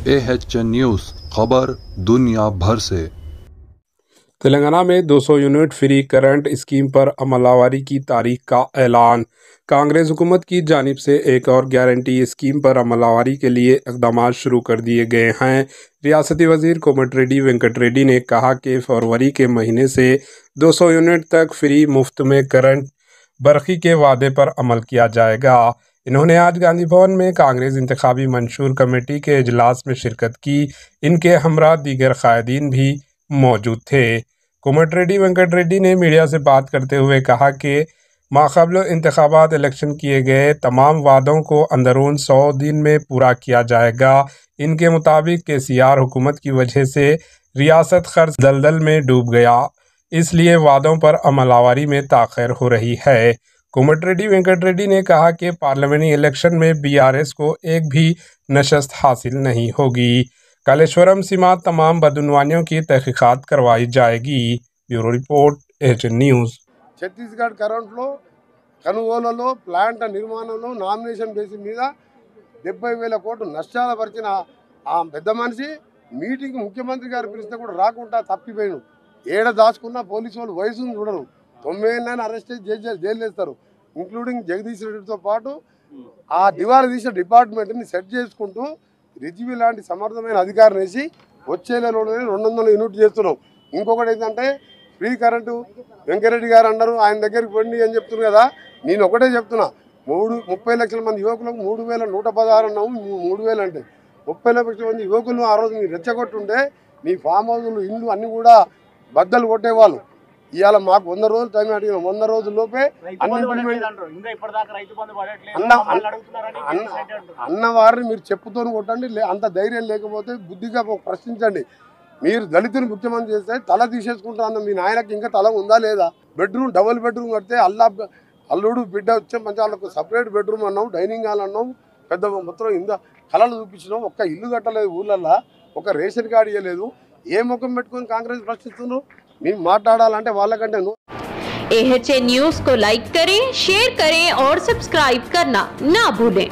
AHN news खबर दुनिया भर से। तेलंगाना में 200 यूनिट फ्री करंट स्कीम पर अमलावरी की तारीख का ऐलान। कांग्रेस हुकूमत की जानिब से एक और गारंटी स्कीम पर अमलावरी के लिए इक़दाम शुरू कर दिए गए हैं। रियासती वजीर कोमटिरेड्डी वेंकट रेड्डी ने कहा कि फरवरी के महीने से 200 यूनिट तक फ्री मुफ्त में करंट बरखी के वादे पर अमल किया जाएगा। इन्होंने आज गांधी भवन में कांग्रेस इंतखाबी मंशूर कमेटी के इजलास में शिरकत की। इनके हमरा दीगर कायदीन भी मौजूद थे। कोमटिरेड्डी वेंकट रेड्डी ने मीडिया से बात करते हुए कहा कि माक़ाबिल इंतखाबात इलेक्शन किए गए तमाम वादों को अंदरून 100 दिन में पूरा किया जाएगा। इनके मुताबिक KCR हुकूमत की वजह से रियासत कर्ज दलदल में डूब गया, इसलिए वादों पर अमलावरी में ताख़ीर हो रही है। कोमटिरेड्डी वेंकट रेड्डी ने कहा कि पार्लियामेंटी इलेक्शन में BRS को एक भी नशस्त हासिल नहीं होगी। कालेश्वरम सीमात तमाम बदउनवानियों की तहकीकात करवाई जाएगी। Bureau report AHN news. Chhattisgarh కరెంట్లో కనుగోలలో ప్లాంట్ నిర్మాణంలో నామినేషన్ బేసిస్ మీద 70,000 కోట్లు నష్టాలు పరిచిన ఆ పెద్ద మనిషి మీటింగ్ ముఖ్యమంత్రి గారు పిలిస్తే కూడా రాకుండా తప్పిపోయాడు. ఏడ దాచుకున్న పోలీసు వాళ్ళు వయసును చూడరు. 9 ఏళ్ళని అరెస్ట్ చేసి జైలు వేస్తారు. ఇంక్లూడింగ్ జగదీష్ రెడ్డితో పాటు ఆ దివాళా తీసిన డిపార్ట్మెంట్ని సెట్ చేసుకుంటూ రిజ్వీ లాంటి సమర్థమైన అధికారిని వేసి వచ్చే నెలలోనే 200 యూనిట్ చేస్తున్నాం. ఇంకొకటి ఏంటంటే ఫ్రీ కరెంటు వెంకరెడ్డి గారు అన్నారు, ఆయన దగ్గరికి పోండి అని చెప్తున్నారు కదా. నేను ఒకటే చెప్తున్నా, 30 లక్షల మంది యువకులకు 3,116 అన్నాము. 3,000 అంటే 30 లక్షల మంది యువకులు ఆ రోజు మీరు రెచ్చగొట్టుంటే మీ ఫామ్ హౌజులు ఇల్లు అన్నీ కూడా బద్దలు కొట్టేవాళ్ళు. ఇవాళ మాకు 100 రోజులు టైం అడిగిన 100 రోజుల్లోపే అన్నవారిని మీరు చెప్పుతోని కొట్టండి. అంత ధైర్యం లేకపోతే బుద్ధిగా ప్రశ్నించండి. మీరు దళితుని ముఖ్యమంత్రి చేస్తే తల తీసేసుకుంటా అన్న మీ నాయనకి ఇంకా తల ఉందా లేదా? బెడ్రూమ్ డబుల్ బెడ్రూమ్ కడితే అల్లుడు బిడ్డ వచ్చే మంచి వాళ్ళకు సపరేట్ బెడ్రూమ్ అన్నావు, డైనింగ్ హాల్ అన్నావు, పెద్ద మొత్తం ఇంత కళలు చూపించినావు. ఒక్క ఇల్లు కట్టలేదు ఊళ్ళల్లో, ఒక రేషన్ కార్డు ఇవ్వలేదు. ఏ ముఖం పెట్టుకొని కాంగ్రెస్ ప్రశ్నిస్తున్నారు? మేము మాట్లాడాలంటే వాళ్ళకంటే AHN न्यूज़ को लाइक करें, शेयर करें और सब्सक्राइब करना ना भूलें।